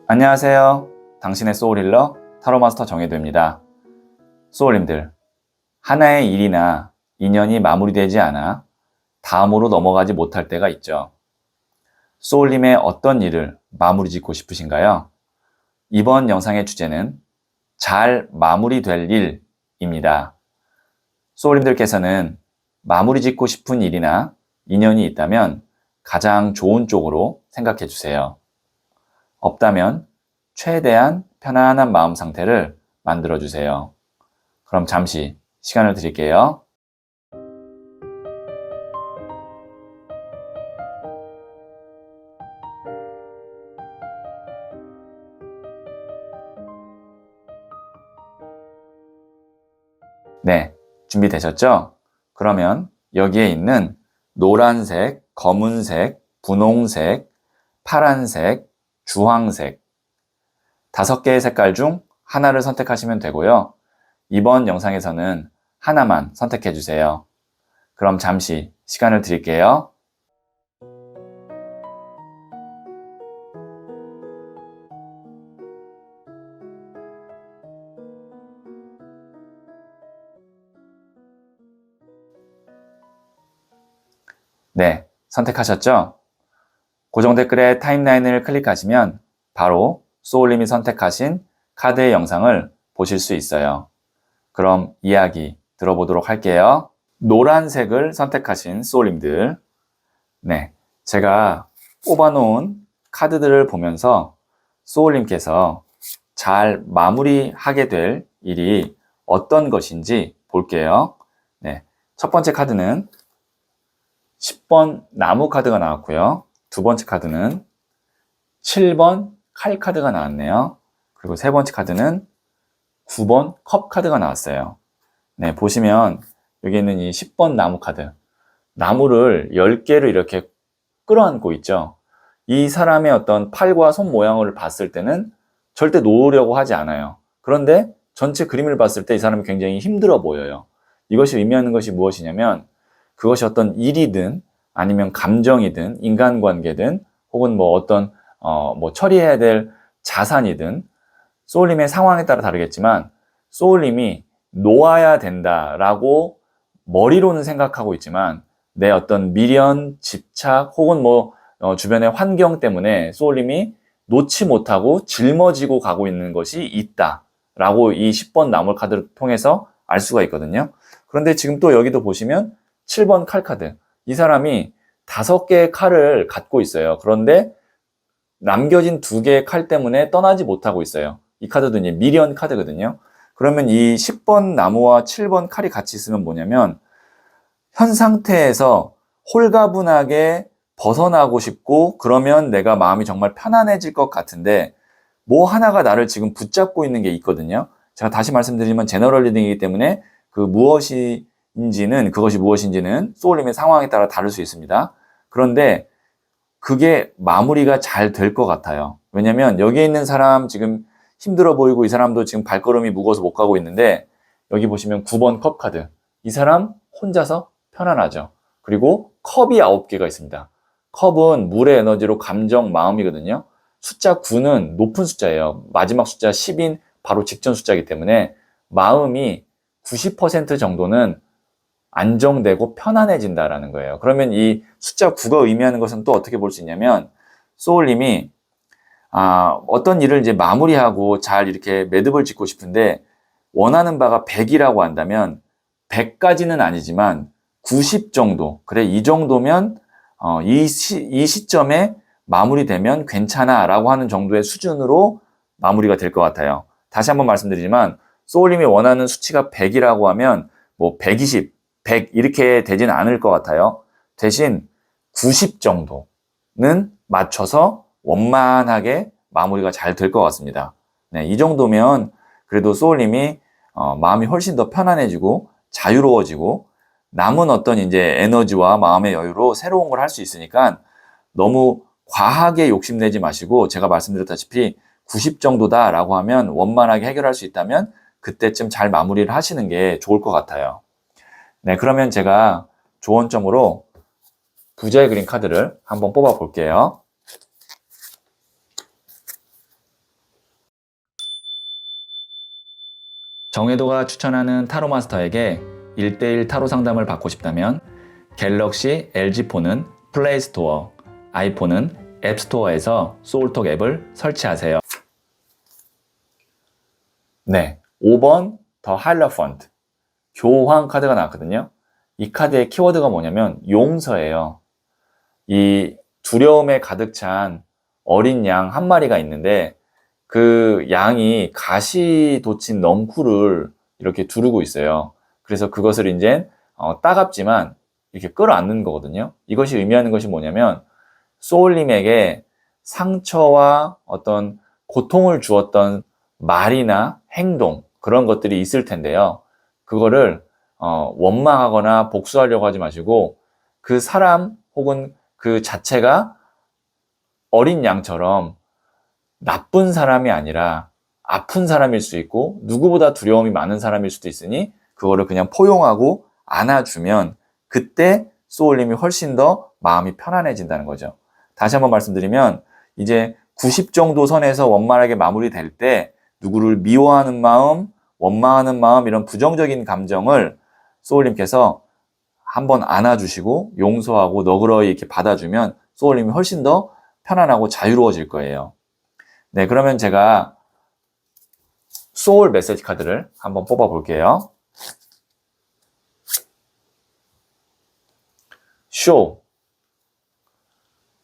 안녕하세요. 당신의 소울힐러 타로마스터 정혜도입니다. 소울님들, 하나의 일이나 인연이 마무리되지 않아 다음으로 넘어가지 못할 때가 있죠. 소울님의 어떤 일을 마무리 짓고 싶으신가요? 이번 영상의 주제는 잘 마무리될 일입니다. 소울님들께서는 마무리 짓고 싶은 일이나 인연이 있다면 가장 좋은 쪽으로 생각해 주세요. 없다면 최대한 편안한 마음 상태를 만들어 주세요. 그럼 잠시 시간을 드릴게요. 네, 준비되셨죠? 그러면 여기에 있는 노란색, 검은색, 분홍색, 파란색, 주황색 5개의 색깔 중 하나를 선택하시면 되고요. 이번 영상에서는 하나만 선택해 주세요. 그럼 잠시 시간을 드릴게요. 네, 선택하셨죠? 고정 댓글에 타임라인을 클릭하시면 바로 소울님이 선택하신 카드의 영상을 보실 수 있어요. 그럼 이야기 들어보도록 할게요. 노란색을 선택하신 소울님들, 네, 제가 뽑아놓은 카드들을 보면서 소울님께서 잘 마무리하게 될 일이 어떤 것인지 볼게요. 네, 첫 번째 카드는 10번 나무 카드가 나왔고요. 두 번째 카드는 7번 칼 카드가 나왔네요. 그리고 세 번째 카드는 9번 컵 카드가 나왔어요. 네, 보시면 여기 있는 이 10번 나무 카드, 나무를 10개를 이렇게 끌어안고 있죠. 이 사람의 어떤 팔과 손 모양을 봤을 때는 절대 놓으려고 하지 않아요. 그런데 전체 그림을 봤을 때 이 사람이 굉장히 힘들어 보여요. 이것이 의미하는 것이 무엇이냐면 그것이 어떤 일이든 아니면 감정이든 인간관계든 혹은 뭐 어떤 처리해야 될 자산이든 소울님의 상황에 따라 다르겠지만 소울님이 놓아야 된다라고 머리로는 생각하고 있지만 내 어떤 미련, 집착 혹은 주변의 환경 때문에 소울님이 놓지 못하고 짊어지고 가고 있는 것이 있다라고 이 10번 나무 카드를 통해서 알 수가 있거든요. 그런데 지금 또 여기도 보시면 7번 칼 카드, 이 사람이 5개의 칼을 갖고 있어요. 그런데 남겨진 2개의 칼 때문에 떠나지 못하고 있어요. 이 카드도 이제 미련 카드거든요. 그러면 이 10번 나무와 7번 칼이 같이 있으면 뭐냐면 현 상태에서 홀가분하게 벗어나고 싶고 그러면 내가 마음이 정말 편안해질 것 같은데 뭐 하나가 나를 지금 붙잡고 있는 게 있거든요. 제가 다시 말씀드리면 제너럴 리딩이기 때문에 그것이 무엇인지는 소울님의 상황에 따라 다를 수 있습니다. 그런데 그게 마무리가 잘 될 것 같아요. 왜냐면 여기에 있는 사람 지금 힘들어 보이고 이 사람도 지금 발걸음이 무거워서 못 가고 있는데 여기 보시면 9번 컵 카드, 이 사람 혼자서 편안하죠. 그리고 컵이 9개가 있습니다. 컵은 물의 에너지로 감정, 마음이거든요. 숫자 9는 높은 숫자예요. 마지막 숫자 10인 바로 직전 숫자이기 때문에 마음이 90% 정도는 안정되고 편안해진다라는 거예요. 그러면 이 숫자 9가 의미하는 것은 또 어떻게 볼 수 있냐면 소울님이 어떤 일을 이제 마무리하고 잘 이렇게 매듭을 짓고 싶은데 원하는 바가 100이라고 한다면 100까지는 아니지만 90 정도, 그래 이 정도면 이 시점에 마무리되면 괜찮아 라고 하는 정도의 수준으로 마무리가 될 것 같아요. 다시 한번 말씀드리지만 소울님이 원하는 수치가 100이라고 하면 120, 100 이렇게 되지는 않을 것 같아요. 대신 90 정도는 맞춰서 원만하게 마무리가 잘 될 것 같습니다. 네, 이 정도면 그래도 소울님이 마음이 훨씬 더 편안해지고 자유로워지고 남은 어떤 이제 에너지와 마음의 여유로 새로운 걸 할 수 있으니까 너무 과하게 욕심내지 마시고 제가 말씀드렸다시피 90 정도다라고 하면 원만하게 해결할 수 있다면 그때쯤 잘 마무리를 하시는 게 좋을 것 같아요. 네, 그러면 제가 조언점으로 부자의 그림 카드를 한번 뽑아 볼게요. 정혜도가 추천하는 타로 마스터에게 1대1 타로 상담을 받고 싶다면 갤럭시 LG폰은 플레이스토어, 아이폰은 앱스토어에서 소울톡 앱을 설치하세요. 네, 5번 더 하이러펀트 교황 카드가 나왔거든요. 이 카드의 키워드가 뭐냐면 용서예요. 이 두려움에 가득 찬 어린 양 한 마리가 있는데 그 양이 가시 돋친 넝쿨을 이렇게 두르고 있어요. 그래서 그것을 이제 따갑지만 이렇게 끌어안는 거거든요. 이것이 의미하는 것이 뭐냐면 소울님에게 상처와 어떤 고통을 주었던 말이나 행동 그런 것들이 있을 텐데요. 그거를 원망하거나 복수하려고 하지 마시고 그 사람 혹은 그 자체가 어린 양처럼 나쁜 사람이 아니라 아픈 사람일 수 있고 누구보다 두려움이 많은 사람일 수도 있으니 그거를 그냥 포용하고 안아주면 그때 소울님이 훨씬 더 마음이 편안해진다는 거죠. 다시 한번 말씀드리면 이제 90 정도 선에서 원만하게 마무리될 때 누구를 미워하는 마음, 원망하는 마음 이런 부정적인 감정을 소울님께서 한번 안아주시고 용서하고 너그러이 이렇게 받아주면 소울님이 훨씬 더 편안하고 자유로워질 거예요. 네, 그러면 제가 소울 메시지 카드를 한번 뽑아 볼게요. 쇼.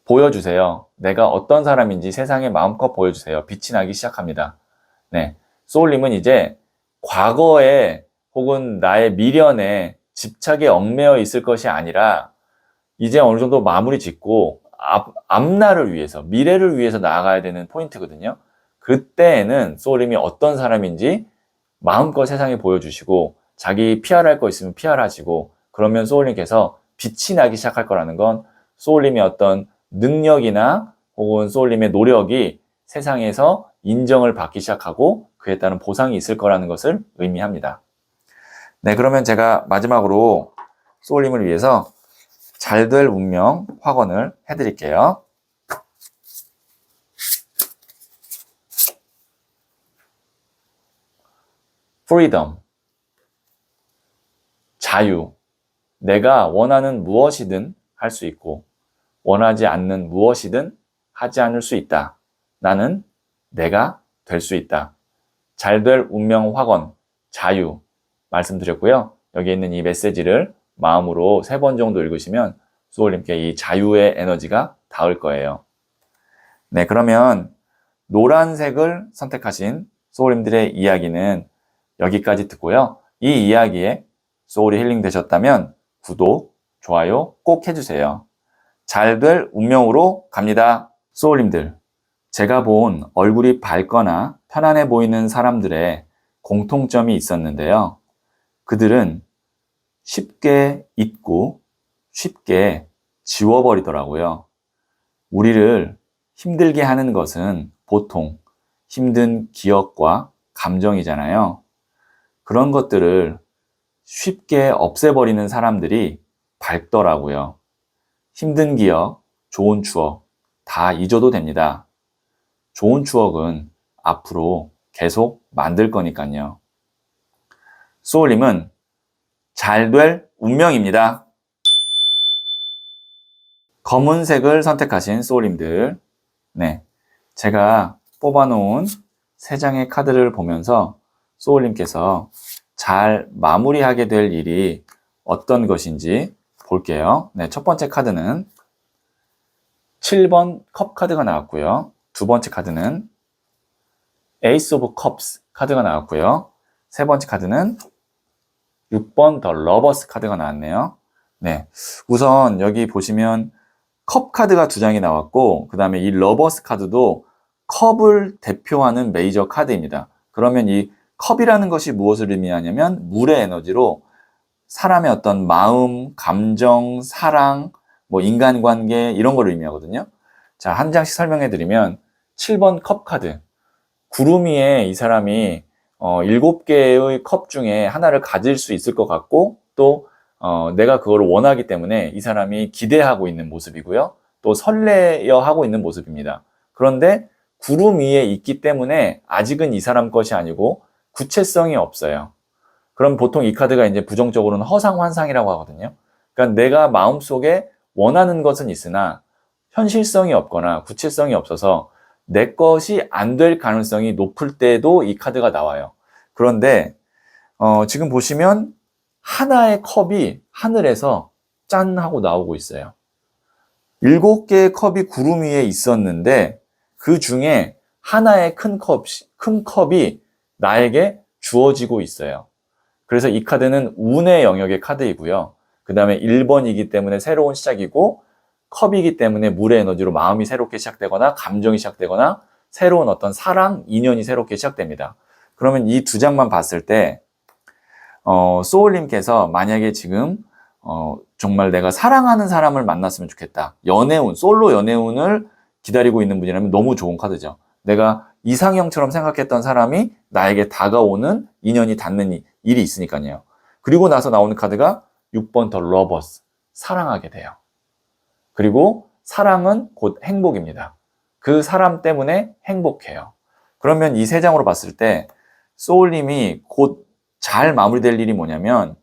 보여주세요. 내가 어떤 사람인지 세상에 마음껏 보여주세요. 빛이 나기 시작합니다. 네, 소울님은 이제 과거에 혹은 나의 미련에 집착에 얽매여 있을 것이 아니라 이제 어느 정도 마무리 짓고 앞날을 위해서, 미래를 위해서 나아가야 되는 포인트거든요. 그때에는 소울님이 어떤 사람인지 마음껏 세상에 보여주시고 자기 PR할 거 있으면 PR하시고 그러면 소울님께서 빛이 나기 시작할 거라는 건 소울님의 어떤 능력이나 혹은 소울님의 노력이 세상에서 인정을 받기 시작하고 그에 따른 보상이 있을 거라는 것을 의미합니다. 네, 그러면 제가 마지막으로 소울님을 위해서 잘 될 운명 확언을 해드릴게요. freedom, 자유. 내가 원하는 무엇이든 할 수 있고 원하지 않는 무엇이든 하지 않을 수 있다. 나는 내가 될 수 있다. 잘 될 운명 확언, 자유 말씀드렸고요. 여기 있는 이 메시지를 마음으로 3번 정도 읽으시면 소울님께 이 자유의 에너지가 닿을 거예요. 네, 그러면 노란색을 선택하신 소울님들의 이야기는 여기까지 듣고요. 이 이야기에 소울이 힐링 되셨다면 구독, 좋아요 꼭 해주세요. 잘 될 운명으로 갑니다. 소울님들, 제가 본 얼굴이 밝거나 편안해 보이는 사람들의 공통점이 있었는데요. 그들은 쉽게 잊고 쉽게 지워버리더라고요. 우리를 힘들게 하는 것은 보통 힘든 기억과 감정이잖아요. 그런 것들을 쉽게 없애버리는 사람들이 밝더라고요. 힘든 기억, 좋은 추억 다 잊어도 됩니다. 좋은 추억은 앞으로 계속 만들 거니까요. 소울님은 잘 될 운명입니다. 검은색을 선택하신 소울님들, 네, 제가 뽑아놓은 3장의 카드를 보면서 소울님께서 잘 마무리하게 될 일이 어떤 것인지 볼게요. 네, 첫 번째 카드는 7번 컵 카드가 나왔고요. 두 번째 카드는 에이스 오브 컵스 카드가 나왔고요. 세 번째 카드는 6번 더 러버스 카드가 나왔네요. 네, 우선 여기 보시면 컵 카드가 2장이 나왔고 그 다음에 이 러버스 카드도 컵을 대표하는 메이저 카드입니다. 그러면 이 컵이라는 것이 무엇을 의미하냐면 물의 에너지로 사람의 어떤 마음, 감정, 사랑, 뭐 인간관계 이런 걸 의미하거든요. 자, 한 장씩 설명해 드리면 7번 컵 카드. 구름 위에 이 사람이 7개의 컵 중에 하나를 가질 수 있을 것 같고 또 내가 그걸 원하기 때문에 이 사람이 기대하고 있는 모습이고요. 또 설레어 하고 있는 모습입니다. 그런데 구름 위에 있기 때문에 아직은 이 사람 것이 아니고 구체성이 없어요. 그럼 보통 이 카드가 이제 부정적으로는 허상환상이라고 하거든요. 그러니까 내가 마음속에 원하는 것은 있으나 현실성이 없거나 구체성이 없어서 내 것이 안 될 가능성이 높을 때도 이 카드가 나와요. 그런데 지금 보시면 하나의 컵이 하늘에서 짠 하고 나오고 있어요. 7개의 컵이 구름 위에 있었는데 그 중에 하나의 큰 컵이 나에게 주어지고 있어요. 그래서 이 카드는 운의 영역의 카드이고요. 그 다음에 1번이기 때문에 새로운 시작이고 컵이기 때문에 물의 에너지로 마음이 새롭게 시작되거나 감정이 시작되거나 새로운 어떤 사랑, 인연이 새롭게 시작됩니다. 그러면 이 두 장만 봤을 때 소울님께서 만약에 지금 정말 내가 사랑하는 사람을 만났으면 좋겠다. 연애운, 솔로 연애운을 기다리고 있는 분이라면 너무 좋은 카드죠. 내가 이상형처럼 생각했던 사람이 나에게 다가오는 인연이 닿는 일이 있으니까요. 그리고 나서 나오는 카드가 6번 더 러버스, 사랑하게 돼요. 그리고 사랑은 곧 행복입니다. 그 사람 때문에 행복해요. 그러면 이 세 장으로 봤을 때 소울님이 곧 잘 마무리될 일이 뭐냐면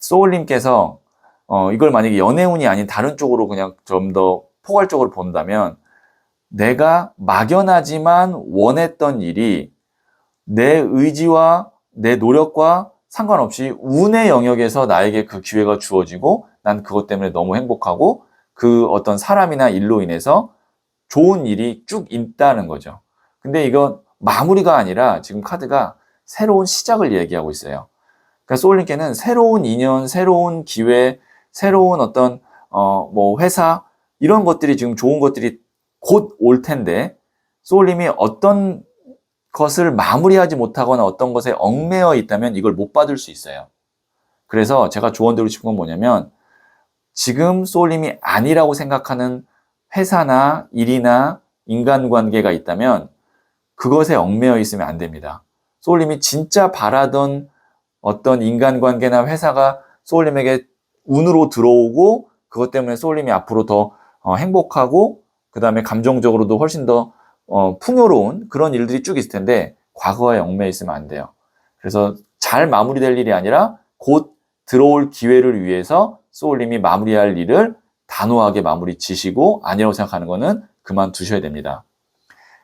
소울님께서 이걸 만약에 연애운이 아닌 다른 쪽으로 그냥 좀 더 포괄적으로 본다면 내가 막연하지만 원했던 일이 내 의지와 내 노력과 상관없이 운의 영역에서 나에게 그 기회가 주어지고 난 그것 때문에 너무 행복하고 그 어떤 사람이나 일로 인해서 좋은 일이 쭉 있다는 거죠. 근데 이건 마무리가 아니라 지금 카드가 새로운 시작을 얘기하고 있어요. 그러니까 소울님께는 새로운 인연, 새로운 기회, 새로운 어떤 뭐 회사 이런 것들이 지금 좋은 것들이 곧 올 텐데 소울님이 어떤 것을 마무리하지 못하거나 어떤 것에 얽매여 있다면 이걸 못 받을 수 있어요. 그래서 제가 조언드리고 싶은 건 뭐냐면 지금 소울님이 아니라고 생각하는 회사나 일이나 인간관계가 있다면 그것에 얽매여 있으면 안 됩니다. 소울님이 진짜 바라던 어떤 인간관계나 회사가 소울님에게 운으로 들어오고 그것 때문에 소울님이 앞으로 더 행복하고 그 다음에 감정적으로도 훨씬 더 풍요로운 그런 일들이 쭉 있을 텐데 과거에 얽매여 있으면 안 돼요. 그래서 잘 마무리될 일이 아니라 곧 들어올 기회를 위해서 소울님이 마무리할 일을 단호하게 마무리 지시고 아니라고 생각하는 거는 그만두셔야 됩니다.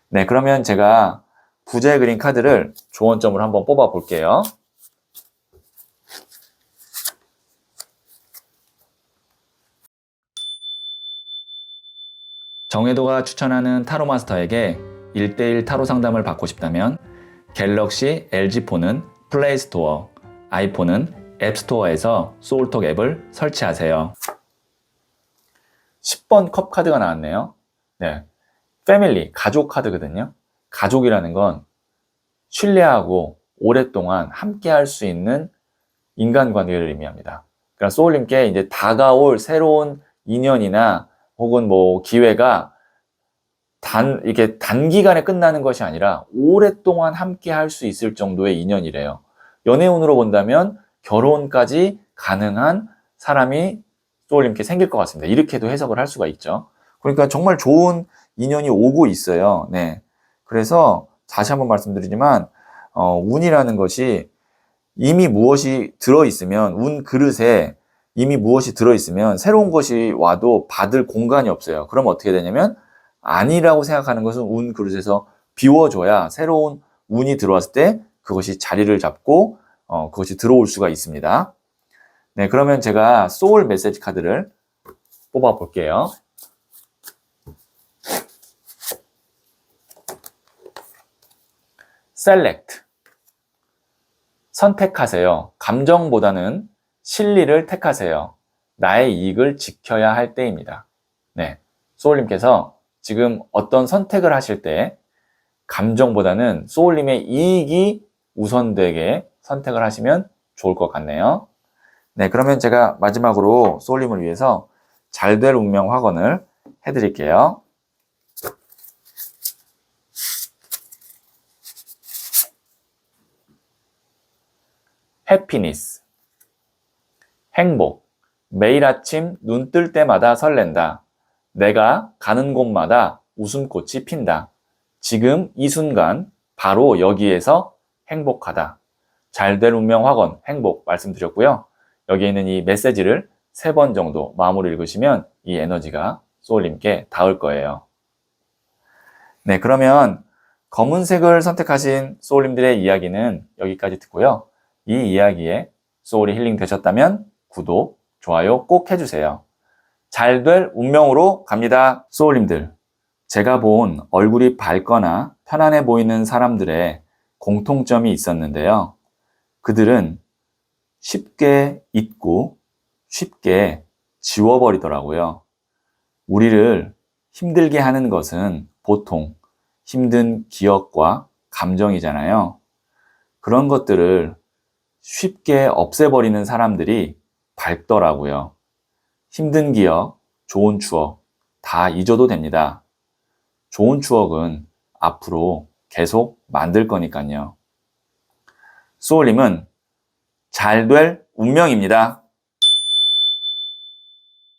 네, 그러면 제가 부자의 그린 카드를 조언점을 한번 뽑아 볼게요. 정혜도가 추천하는 타로 마스터에게 1:1 타로 상담을 받고 싶다면 갤럭시 LG폰은 플레이스토어, 아이폰은 앱스토어에서 소울톡 앱을 설치하세요. 10번 컵 카드가 나왔네요. 네, 패밀리, 가족 카드거든요. 가족이라는 건 신뢰하고 오랫동안 함께 할 수 있는 인간관계를 의미합니다. 그러니까 소울님께 이제 다가올 새로운 인연이나 혹은 뭐 기회가 이게 단기간에 끝나는 것이 아니라 오랫동안 함께 할 수 있을 정도의 인연이래요. 연애운으로 본다면 결혼까지 가능한 사람이 소울님께 생길 것 같습니다. 이렇게도 해석을 할 수가 있죠. 그러니까 정말 좋은 인연이 오고 있어요. 네. 그래서 다시 한번 말씀드리지만 운이라는 것이 이미 무엇이 들어있으면 운 그릇에 이미 무엇이 들어있으면 새로운 것이 와도 받을 공간이 없어요. 그럼 어떻게 되냐면 아니라고 생각하는 것은 운 그릇에서 비워줘야 새로운 운이 들어왔을 때 그것이 자리를 잡고 그것이 들어올 수가 있습니다. 네, 그러면 제가 소울 메시지 카드를 뽑아 볼게요. Select. 선택하세요. 감정보다는 실리를 택하세요. 나의 이익을 지켜야 할 때입니다. 네, 소울님께서 지금 어떤 선택을 하실 때 감정보다는 소울님의 이익이 우선되게 선택을 하시면 좋을 것 같네요. 네, 그러면 제가 마지막으로 소울님을 위해서 잘 될 운명 확언을 해드릴게요. 해피니스, 행복, 매일 아침 눈 뜰 때마다 설렌다. 내가 가는 곳마다 웃음꽃이 핀다. 지금 이 순간 바로 여기에서 행복하다. 잘 될 운명 확언, 행복 말씀드렸고요. 여기에 있는 이 메시지를 3번 정도 마음으로 읽으시면 이 에너지가 소울님께 닿을 거예요. 네, 그러면 검은색을 선택하신 소울님들의 이야기는 여기까지 듣고요. 이 이야기에 소울이 힐링 되셨다면 구독, 좋아요 꼭 해주세요. 잘 될 운명으로 갑니다. 소울님들, 제가 본 얼굴이 밝거나 편안해 보이는 사람들의 공통점이 있었는데요. 그들은 쉽게 잊고 쉽게 지워버리더라고요. 우리를 힘들게 하는 것은 보통 힘든 기억과 감정이잖아요. 그런 것들을 쉽게 없애버리는 사람들이 밝더라고요. 힘든 기억, 좋은 추억 다 잊어도 됩니다. 좋은 추억은 앞으로 계속 만들 거니까요. 소울님은 잘 될 운명입니다.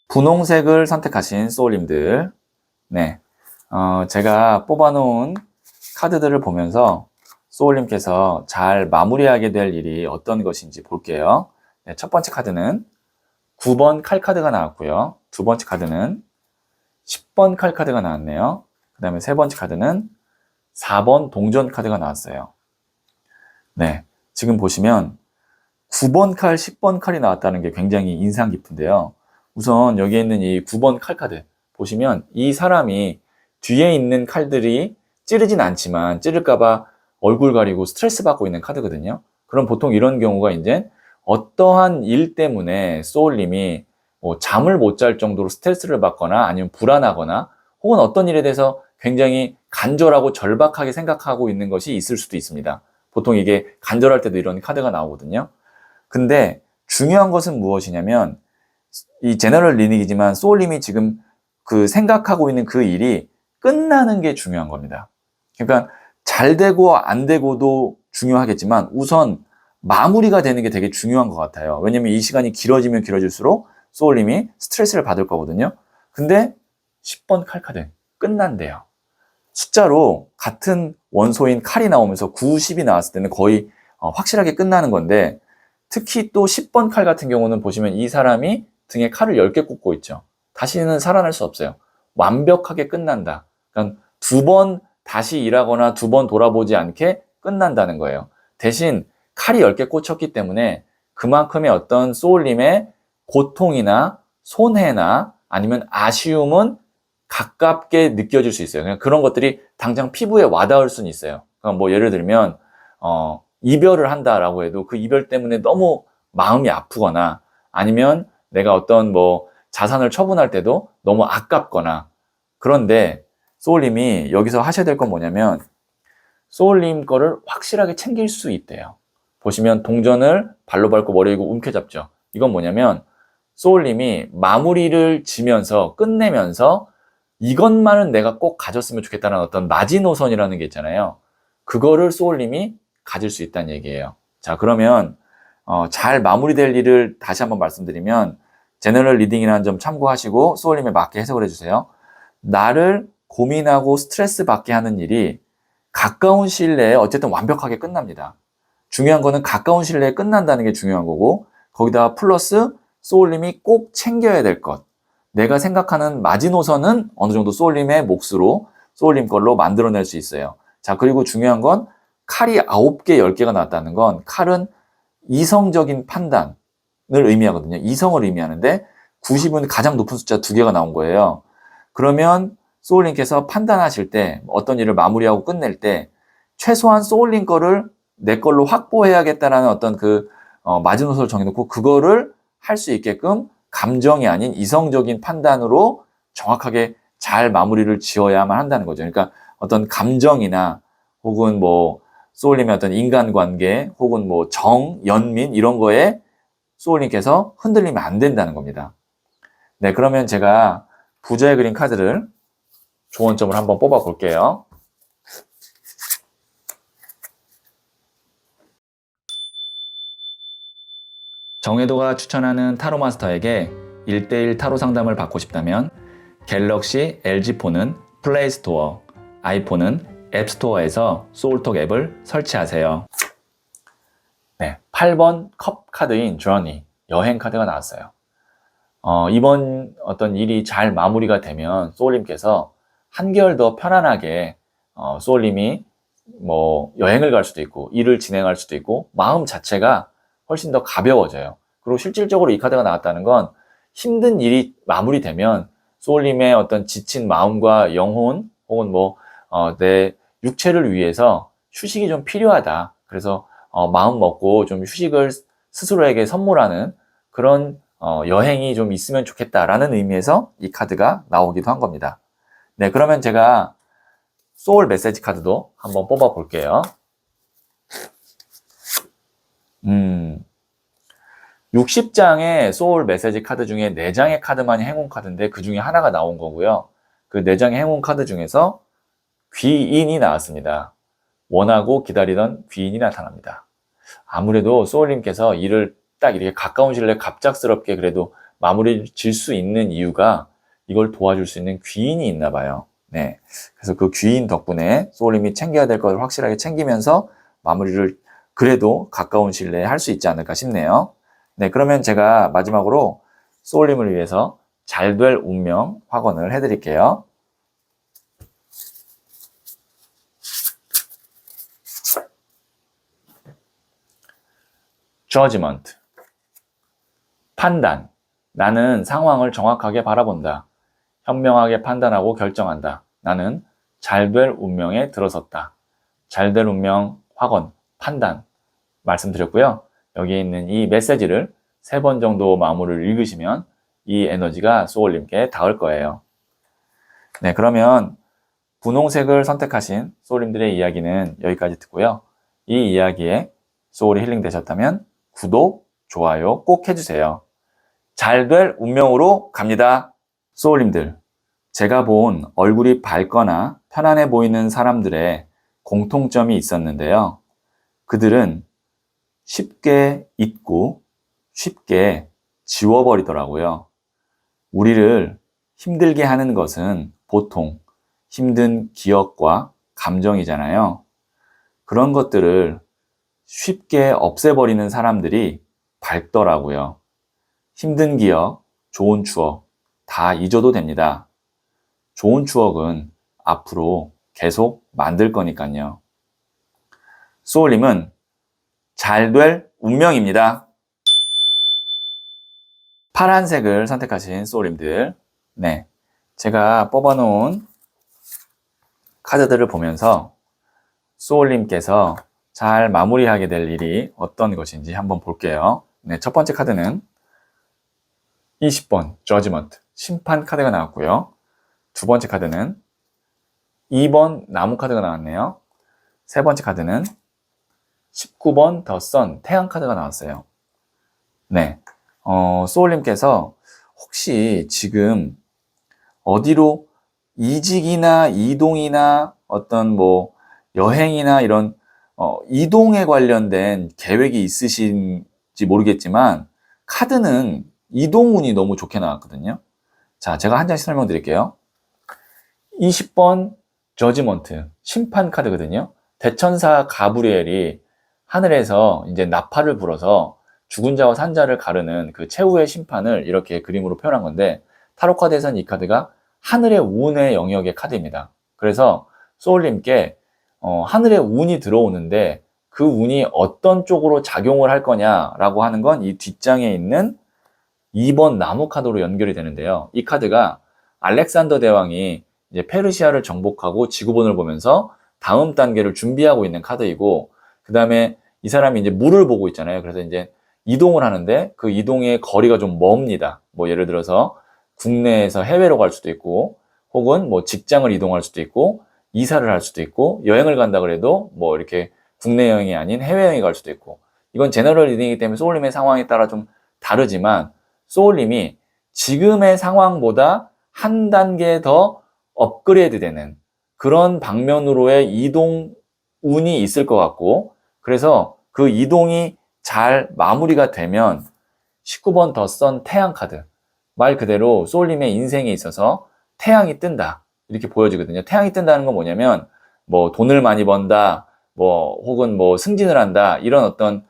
분홍색을 선택하신 소울님들, 네, 제가 뽑아놓은 카드들을 보면서 소울님께서 잘 마무리하게 될 일이 어떤 것인지 볼게요. 네, 첫 번째 카드는 9번 칼카드가 나왔고요. 두 번째 카드는 10번 칼카드가 나왔네요. 그 다음에 세 번째 카드는 4번 동전 카드가 나왔어요. 네, 지금 보시면 9번 칼, 10번 칼이 나왔다는 게 굉장히 인상 깊은데요. 우선 여기에 있는 이 9번 칼 카드 보시면 이 사람이 뒤에 있는 칼들이 찌르진 않지만 찌를까봐 얼굴 가리고 스트레스 받고 있는 카드거든요. 그럼 보통 이런 경우가 이제 어떠한 일 때문에 소울님이 뭐 잠을 못 잘 정도로 스트레스를 받거나 아니면 불안하거나 혹은 어떤 일에 대해서 굉장히 간절하고 절박하게 생각하고 있는 것이 있을 수도 있습니다. 보통 이게 간절할 때도 이런 카드가 나오거든요. 근데 중요한 것은 무엇이냐면 이 제너럴 리딩이지만 소울님이 지금 그 생각하고 있는 그 일이 끝나는 게 중요한 겁니다. 그러니까 잘 되고 안 되고도 중요하겠지만 우선 마무리가 되는 게 되게 중요한 것 같아요. 왜냐면 이 시간이 길어지면 길어질수록 소울님이 스트레스를 받을 거거든요. 근데 10번 칼카드 끝난대요. 숫자로 같은 원소인 칼이 나오면서 9, 10이 나왔을 때는 거의 확실하게 끝나는 건데 특히 또 10번 칼 같은 경우는 보시면 이 사람이 등에 칼을 10개 꽂고 있죠. 다시는 살아날 수 없어요. 완벽하게 끝난다. 그러니까 2번 다시 일하거나 2번 돌아보지 않게 끝난다는 거예요. 대신 칼이 10개 꽂혔기 때문에 그만큼의 어떤 소울님의 고통이나 손해나 아니면 아쉬움은 가깝게 느껴질 수 있어요. 그냥 그런 것들이 당장 피부에 와닿을 수는 있어요. 그러니까 뭐 예를 들면 이별을 한다라고 해도 그 이별 때문에 너무 마음이 아프거나 아니면 내가 어떤 뭐 자산을 처분할 때도 너무 아깝거나 그런데 소울님이 여기서 하셔야 될 건 뭐냐면 소울님 거를 확실하게 챙길 수 있대요. 보시면 동전을 발로 밟고 머리 위고 움켜잡죠. 이건 뭐냐면 소울님이 마무리를 지면서 끝내면서 이것만은 내가 꼭 가졌으면 좋겠다는 어떤 마지노선이라는 게 있잖아요. 그거를 소울님이 가질 수 있다는 얘기예요. 자, 그러면 잘 마무리될 일을 다시 한번 말씀드리면 제너럴 리딩이라는 점 참고하시고 소울님에 맞게 해석을 해주세요. 나를 고민하고 스트레스 받게 하는 일이 가까운 시일 내에 어쨌든 완벽하게 끝납니다. 중요한 거는 가까운 시일 내에 끝난다는 게 중요한 거고 거기다 플러스 소울님이 꼭 챙겨야 될 것. 내가 생각하는 마지노선은 어느 정도 소울님의 몫으로 소울님 걸로 만들어낼 수 있어요. 자, 그리고 중요한 건 칼이 9개, 10개가 나왔다는 건 칼은 이성적인 판단을 의미하거든요. 이성을 의미하는데 90은 가장 높은 숫자 2개가 나온 거예요. 그러면 소울님께서 판단하실 때 어떤 일을 마무리하고 끝낼 때 최소한 소울님 거를 내 걸로 확보해야겠다라는 어떤 그 마지노선을 정해놓고 그거를 할 수 있게끔 감정이 아닌 이성적인 판단으로 정확하게 잘 마무리를 지어야만 한다는 거죠. 그러니까 어떤 감정이나 혹은 뭐 소울님의 어떤 인간관계 혹은 뭐 정, 연민 이런 거에 소울님께서 흔들리면 안 된다는 겁니다. 네, 그러면 제가 부자의 그린 카드를 조언점을 한번 뽑아 볼게요. 정혜도가 추천하는 타로 마스터에게 1:1 타로 상담을 받고 싶다면 갤럭시 LG폰은 플레이스토어, 아이폰은 앱스토어에서 소울톡 앱을 설치하세요. 8번 컵 카드인 journey, 여행 카드가 나왔어요. 이번 어떤 일이 잘 마무리가 되면 소울님께서 한결 더 편안하게 소울님이 뭐 여행을 갈 수도 있고 일을 진행할 수도 있고 마음 자체가 훨씬 더 가벼워져요. 그리고 실질적으로 이 카드가 나왔다는 건 힘든 일이 마무리되면 소울님의 어떤 지친 마음과 영혼 혹은 뭐 내 육체를 위해서 휴식이 좀 필요하다. 그래서 마음 먹고 좀 휴식을 스스로에게 선물하는 그런 여행이 좀 있으면 좋겠다라는 의미에서 이 카드가 나오기도 한 겁니다. 네, 그러면 제가 소울 메시지 카드도 한번 뽑아 볼게요. 60장의 소울 메시지 카드 중에 4장의 카드만이 행운 카드인데 그 중에 하나가 나온 거고요. 그 4장의 행운 카드 중에서 귀인이 나왔습니다. 원하고 기다리던 귀인이 나타납니다. 아무래도 소울님께서 일을 딱 이렇게 가까운 시일 내에 갑작스럽게 그래도 마무리 질 수 있는 이유가 이걸 도와줄 수 있는 귀인이 있나 봐요. 네. 그래서 그 귀인 덕분에 소울님이 챙겨야 될 것을 확실하게 챙기면서 마무리를 그래도 가까운 시일 내에 할 수 있지 않을까 싶네요. 네. 그러면 제가 마지막으로 소울님을 위해서 잘 될 운명 확언을 해드릴게요. judgment, 판단. 나는 상황을 정확하게 바라본다. 현명하게 판단하고 결정한다. 나는 잘 될 운명에 들어섰다. 잘 될 운명, 확언, 판단 말씀드렸고요. 여기에 있는 이 메시지를 3번 정도 마무리를 읽으시면 이 에너지가 소울님께 닿을 거예요. 네, 그러면 분홍색을 선택하신 소울님들의 이야기는 여기까지 듣고요. 이 이야기에 소울이 힐링 되셨다면 구독, 좋아요 꼭 해주세요. 잘 될 운명으로 갑니다. 소울님들, 제가 본 얼굴이 밝거나 편안해 보이는 사람들의 공통점이 있었는데요. 그들은 쉽게 잊고 쉽게 지워버리더라고요. 우리를 힘들게 하는 것은 보통 힘든 기억과 감정이잖아요. 그런 것들을 쉽게 없애버리는 사람들이 밝더라고요. 힘든 기억, 좋은 추억 다 잊어도 됩니다. 좋은 추억은 앞으로 계속 만들 거니까요. 소울님은 잘 될 운명입니다. 파란색을 선택하신 소울님들, 네, 제가 뽑아놓은 카드들을 보면서 소울님께서 잘 마무리하게 될 일이 어떤 것인지 한번 볼게요. 네, 첫 번째 카드는 20번 judgment, 심판 카드가 나왔고요. 두 번째 카드는 2번 나무 카드가 나왔네요. 세 번째 카드는 19번 더 선, 태양 카드가 나왔어요. 네, 소울님께서 혹시 지금 어디로 이직이나 이동이나 어떤 뭐 여행이나 이런 이동에 관련된 계획이 있으신지 모르겠지만 카드는 이동운이 너무 좋게 나왔거든요. 자, 제가 한 장씩 설명드릴게요. 20번 저지먼트, 심판 카드거든요. 대천사 가브리엘이 하늘에서 이제 나팔을 불어서 죽은 자와 산 자를 가르는 그 최후의 심판을 이렇게 그림으로 표현한 건데 타로 카드에서는 이 카드가 하늘의 운의 영역의 카드입니다. 그래서 소울님께 하늘의 운이 들어오는데 그 운이 어떤 쪽으로 작용을 할 거냐라고 하는 건 이 뒷장에 있는 2번 나무 카드로 연결이 되는데요. 이 카드가 알렉산더 대왕이 이제 페르시아를 정복하고 지구본을 보면서 다음 단계를 준비하고 있는 카드이고, 그 다음에 이 사람이 이제 물을 보고 있잖아요. 그래서 이제 이동을 하는데 그 이동의 거리가 좀 멉니다. 뭐 예를 들어서 국내에서 해외로 갈 수도 있고, 혹은 뭐 직장을 이동할 수도 있고, 이사를 할 수도 있고, 여행을 간다 그래도 뭐 이렇게 국내 여행이 아닌 해외 여행이 갈 수도 있고, 이건 제너럴 리딩이기 때문에 소울님의 상황에 따라 좀 다르지만 소울님이 지금의 상황보다 한 단계 더 업그레이드 되는 그런 방면으로의 이동 운이 있을 것 같고, 그래서 그 이동이 잘 마무리가 되면 19번 더 선 태양 카드, 말 그대로 소울님의 인생에 있어서 태양이 뜬다 이렇게 보여지거든요. 태양이 뜬다는 건 뭐냐면 뭐 돈을 많이 번다, 뭐 혹은 뭐 승진을 한다, 이런 어떤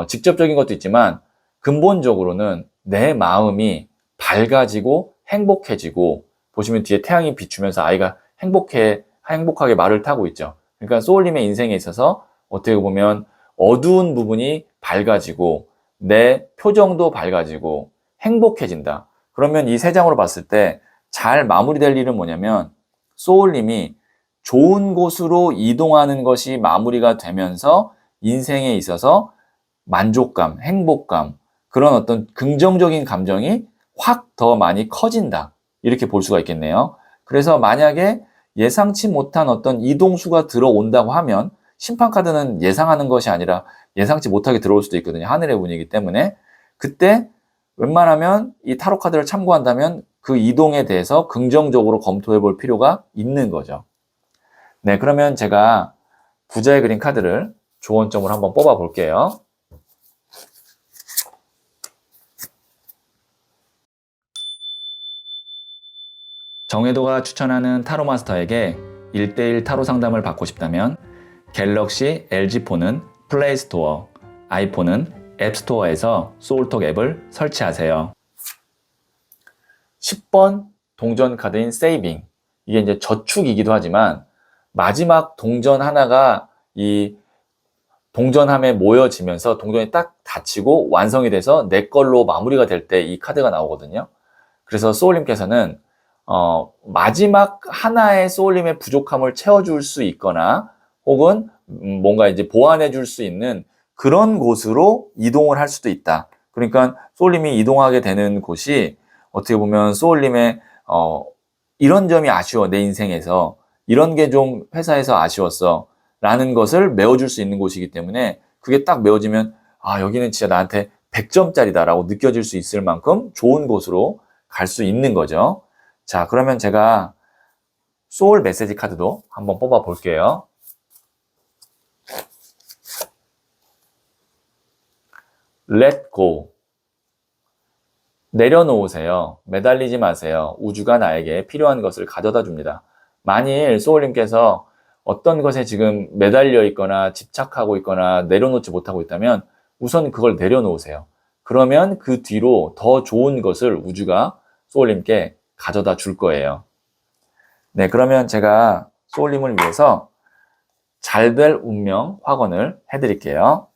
직접적인 것도 있지만 근본적으로는 내 마음이 밝아지고 행복해지고, 보시면 뒤에 태양이 비추면서 아이가 행복하게 말을 타고 있죠. 그러니까 소울님의 인생에 있어서 어떻게 보면 어두운 부분이 밝아지고 내 표정도 밝아지고 행복해진다. 그러면 이 세 장으로 봤을 때 잘 마무리될 일은 뭐냐면, 소울님이 좋은 곳으로 이동하는 것이 마무리가 되면서 인생에 있어서 만족감, 행복감, 그런 어떤 긍정적인 감정이 확 더 많이 커진다. 이렇게 볼 수가 있겠네요. 그래서 만약에 예상치 못한 어떤 이동수가 들어온다고 하면, 심판카드는 예상하는 것이 아니라 예상치 못하게 들어올 수도 있거든요. 하늘의 운이기 때문에. 그때 웬만하면 이 타로 카드를 참고한다면 그 이동에 대해서 긍정적으로 검토해 볼 필요가 있는 거죠. 네, 그러면 제가 부자의 그린 카드를 조언점으로 한번 뽑아 볼게요. 정혜도가 추천하는 타로 마스터에게 1:1 타로 상담을 받고 싶다면 갤럭시 LG폰은 플레이스토어, 아이폰은 앱스토어에서 소울톡 앱을 설치하세요. 10번 동전 카드인 세이빙. 이게 이제 저축이기도 하지만 마지막 동전 하나가 이 동전함에 모여지면서 동전이 딱 닫히고 완성이 돼서 내 걸로 마무리가 될 때 이 카드가 나오거든요. 그래서 소울님께서는 마지막 하나의 소울님의 부족함을 채워줄 수 있거나 혹은 뭔가 이제 보완해 줄 수 있는 그런 곳으로 이동을 할 수도 있다. 그러니까 소울님이 이동하게 되는 곳이 어떻게 보면 소울님의 이런 점이 아쉬워, 내 인생에서 이런 게 좀 회사에서 아쉬웠어 라는 것을 메워줄 수 있는 곳이기 때문에, 그게 딱 메워지면 아, 여기는 진짜 나한테 100점짜리다 라고 느껴질 수 있을 만큼 좋은 곳으로 갈 수 있는 거죠. 자, 그러면 제가 소울 메시지 카드도 한번 뽑아 볼게요. Let go. 내려놓으세요. 매달리지 마세요. 우주가 나에게 필요한 것을 가져다 줍니다. 만일 소울님께서 어떤 것에 지금 매달려 있거나 집착하고 있거나 내려놓지 못하고 있다면 우선 그걸 내려놓으세요. 그러면 그 뒤로 더 좋은 것을 우주가 소울님께 가져다 줄 거예요. 네, 그러면 제가 소울님을 위해서 잘 될 운명 확언을 해드릴게요.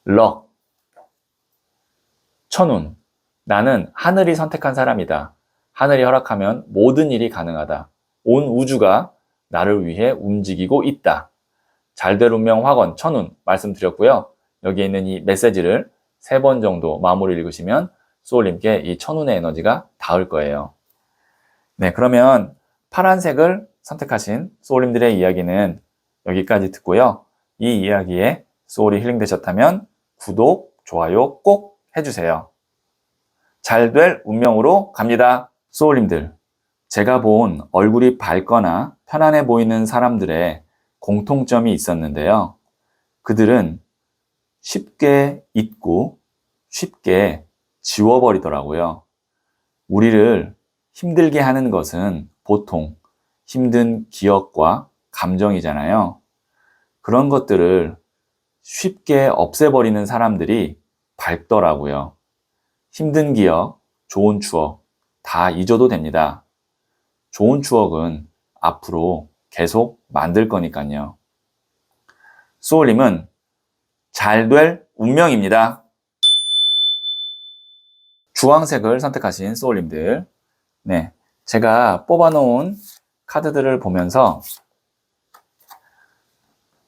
럭. 천운. 나는 하늘이 선택한 사람이다. 하늘이 허락하면 모든 일이 가능하다. 온 우주가 나를 위해 움직이고 있다. 잘될 운명 확언 천운 말씀드렸고요. 여기에 있는 이 메시지를 3번 정도 마무리 읽으시면 소울님께 이 천운의 에너지가 닿을 거예요. 네, 그러면 파란색을 선택하신 소울님들의 이야기는 여기까지 듣고요. 이 이야기에 소울이 힐링되셨다면 구독, 좋아요 꼭 해주세요. 잘 될 운명으로 갑니다. 소울님들, 제가 본 얼굴이 밝거나 편안해 보이는 사람들의 공통점이 있었는데요. 그들은 쉽게 잊고 쉽게 지워버리더라고요. 우리를 힘들게 하는 것은 보통 힘든 기억과 감정이잖아요. 그런 것들을 쉽게 없애버리는 사람들이 밝더라고요. 힘든 기억, 좋은 추억 다 잊어도 됩니다. 좋은 추억은 앞으로 계속 만들 거니까요. 소울님은 잘 될 운명입니다. 주황색을 선택하신 소울님들, 네, 제가 뽑아놓은 카드들을 보면서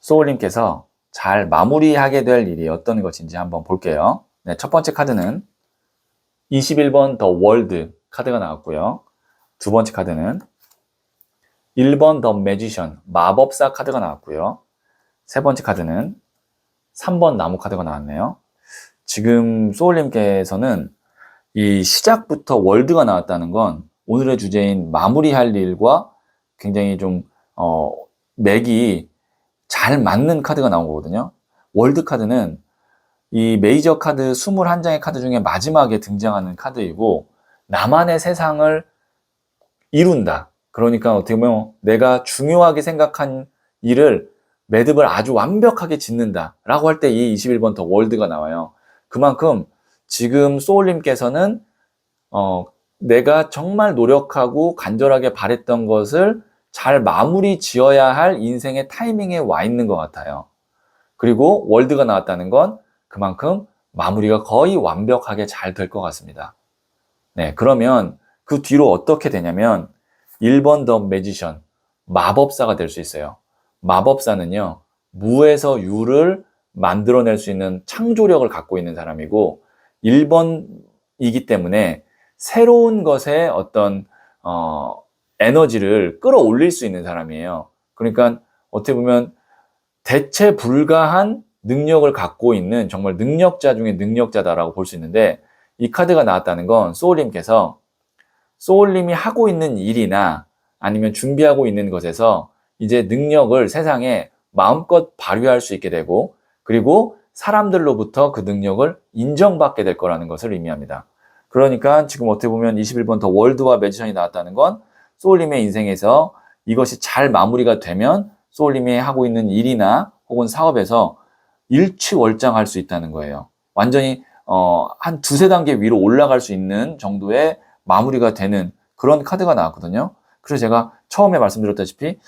소울님께서 잘 마무리하게 될 일이 어떤 것인지 한번 볼게요. 네, 첫 번째 카드는 21번 더 월드 카드가 나왔고요. 두 번째 카드는 1번 더 매지션 마법사 카드가 나왔고요. 세 번째 카드는 3번 나무 카드가 나왔네요. 지금 소울님께서는 이 시작부터 월드가 나왔다는 건 오늘의 주제인 마무리할 일과 굉장히 좀 맥이 잘 맞는 카드가 나온 거거든요. 월드 카드는 이 메이저 카드 21장의 카드 중에 마지막에 등장하는 카드이고 나만의 세상을 이룬다. 그러니까 어떻게 보면 내가 중요하게 생각한 일을 매듭을 아주 완벽하게 짓는다 라고 할 때 이 21번 더 월드가 나와요. 그만큼 지금 소울님께서는 내가 정말 노력하고 간절하게 바랬던 것을 잘 마무리 지어야 할 인생의 타이밍에 와 있는 것 같아요. 그리고 월드가 나왔다는 건 그만큼 마무리가 거의 완벽하게 잘 될 것 같습니다. 네, 그러면 그 뒤로 어떻게 되냐면 1번 더 매지션, 마법사가 될 수 있어요. 마법사는요, 무에서 유를 만들어낼 수 있는 창조력을 갖고 있는 사람이고 1번이기 때문에 새로운 것에 어떤 에너지를 끌어올릴 수 있는 사람이에요. 그러니까 어떻게 보면 대체 불가한 능력을 갖고 있는 정말 능력자 중에 능력자다라고 볼 수 있는데 이 카드가 나왔다는 건 소울님께서 소울님이 하고 있는 일이나 아니면 준비하고 있는 것에서 이제 능력을 세상에 마음껏 발휘할 수 있게 되고 그리고 사람들로부터 그 능력을 인정받게 될 거라는 것을 의미합니다. 그러니까 지금 어떻게 보면 21번 더 월드와 매지션이 나왔다는 건 소울님의 인생에서 이것이 잘 마무리가 되면 소울님이 하고 있는 일이나 혹은 사업에서 일취월장할 수 있다는 거예요. 완전히 한 두세 단계 위로 올라갈 수 있는 정도의 마무리가 되는 그런 카드가 나왔거든요. 그래서 제가 처음에 말씀드렸다시피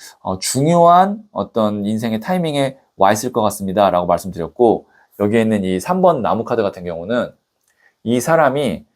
중요한 어떤 인생의 타이밍에 와 있을 것 같습니다 라고 말씀드렸고 여기에 있는 이 3번 나무 카드 같은 경우는 이 사람이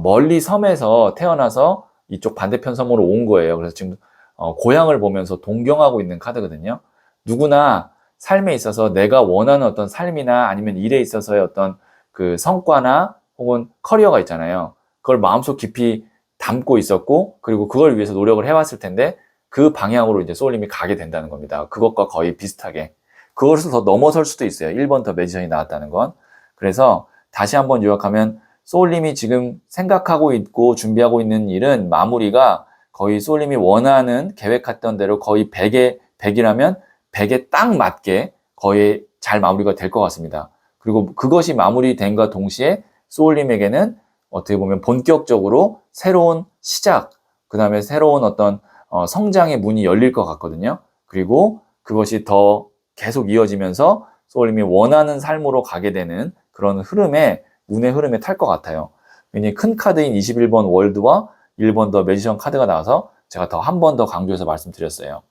멀리 섬에서 태어나서 이쪽 반대편 섬으로 온 거예요. 그래서 지금 고향을 보면서 동경하고 있는 카드거든요. 누구나 삶에 있어서 내가 원하는 어떤 삶이나 아니면 일에 있어서의 어떤 그 성과나 혹은 커리어가 있잖아요. 그걸 마음속 깊이 담고 있었고 그리고 그걸 위해서 노력을 해왔을 텐데 그 방향으로 이제 소울님이 가게 된다는 겁니다. 그것과 거의 비슷하게. 그것을 더 넘어설 수도 있어요. 1번 더 매지션이 나왔다는 건. 그래서 다시 한번 요약하면 소울님이 지금 생각하고 있고 준비하고 있는 일은 마무리가 거의 소울님이 원하는 계획했던 대로 거의 100이라면 100에 딱 맞게 거의 잘 마무리가 될 것 같습니다. 그리고 그것이 마무리된과 동시에 소울님에게는 어떻게 보면 본격적으로 새로운 시작, 그 다음에 새로운 어떤 성장의 문이 열릴 것 같거든요. 그리고 그것이 더 계속 이어지면서 소울님이 원하는 삶으로 가게 되는 그런 흐름에 운의 흐름에 탈 것 같아요. 굉장히 큰 카드인 21번 월드와 1번 더 매지션 카드가 나와서 제가 더 한 번 더 강조해서 말씀드렸어요.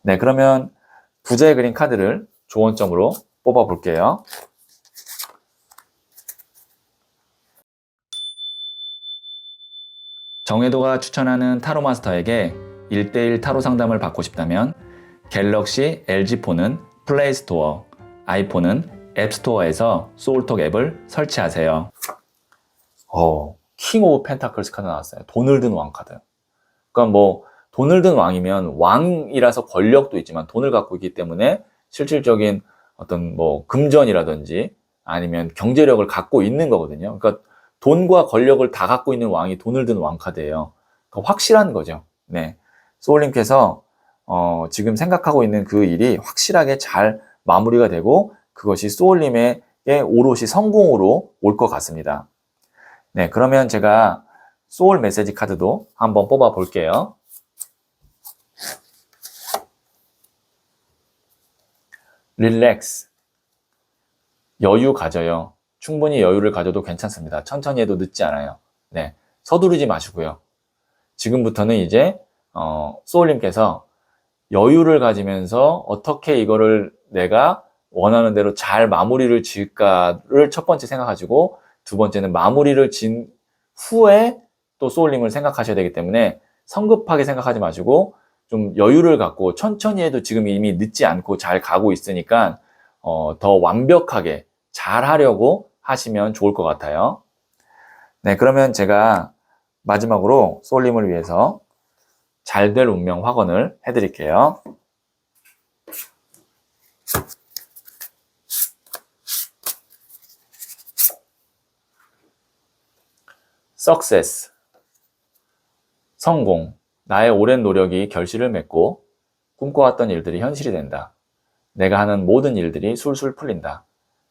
네, 그러면 부자의 그린 카드를 조언점으로 뽑아 볼게요. 정혜도가 추천하는 타로 마스터에게 1:1 타로 상담을 받고 싶다면 갤럭시 LG폰은 플레이스토어, 아이폰은 앱스토어에서 소울톡 앱을 설치하세요. 킹 오브 펜타클스 카드 나왔어요. 돈을 든 왕 카드. 그러니까 뭐 돈을 든 왕이면 왕이라서 권력도 있지만 돈을 갖고 있기 때문에 실질적인 어떤 뭐 금전이라든지 아니면 경제력을 갖고 있는 거거든요. 그러니까 돈과 권력을 다 갖고 있는 왕이 돈을 든 왕 카드예요. 그러니까 확실한 거죠. 네. 소울님께서 지금 생각하고 있는 그 일이 확실하게 잘 마무리가 되고 그것이 소울님에게 오롯이 성공으로 올 것 같습니다. 네, 그러면 제가 소울 메시지 카드도 한번 뽑아 볼게요. 릴렉스. 여유 가져요. 충분히 여유를 가져도 괜찮습니다. 천천히 해도 늦지 않아요. 네, 서두르지 마시고요. 지금부터는 이제 소울님께서 여유를 가지면서 어떻게 이거를 내가 원하는 대로 잘 마무리를 지을까를 첫 번째 생각하시고 두 번째는 마무리를 진 후에 또 소울님을 생각하셔야 되기 때문에 성급하게 생각하지 마시고 좀 여유를 갖고 천천히 해도 지금 이미 늦지 않고 잘 가고 있으니까 더 완벽하게 잘 하려고 하시면 좋을 것 같아요. 네, 그러면 제가 마지막으로 소울님을 위해서 잘 될 운명 확언을 해드릴게요. Success. 성공. 나의 오랜 노력이 결실을 맺고 꿈꿔왔던 일들이 현실이 된다. 내가 하는 모든 일들이 술술 풀린다.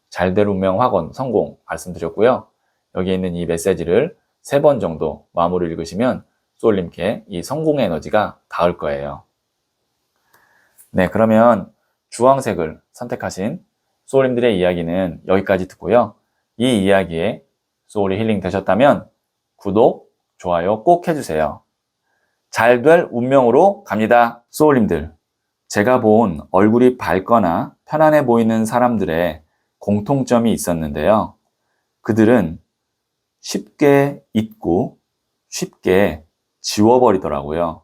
잘 될 운명 확언, 성공 말씀드렸고요. 여기에 있는 이 메시지를 3번 정도 마음으로 읽으시면 소울님께 이 성공의 에너지가 닿을 거예요. 네, 그러면 주황색을 선택하신 소울님들의 이야기는 여기까지 듣고요. 이 이야기에 소울이 힐링 되셨다면 구독, 좋아요 꼭 해주세요. 잘 될 운명으로 갑니다. 소울님들, 제가 본 얼굴이 밝거나 편안해 보이는 사람들의 공통점이 있었는데요. 그들은 쉽게 잊고 쉽게 지워버리더라고요.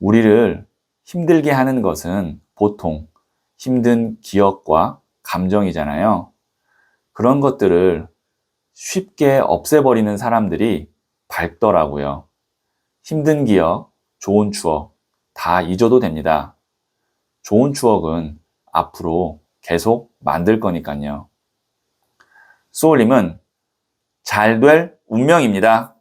우리를 힘들게 하는 것은 보통 힘든 기억과 감정이잖아요. 그런 것들을 쉽게 없애버리는 사람들이 밝더라고요. 힘든 기억, 좋은 추억 다 잊어도 됩니다. 좋은 추억은 앞으로 계속 만들 거니까요. 소울님은 잘 될 운명입니다.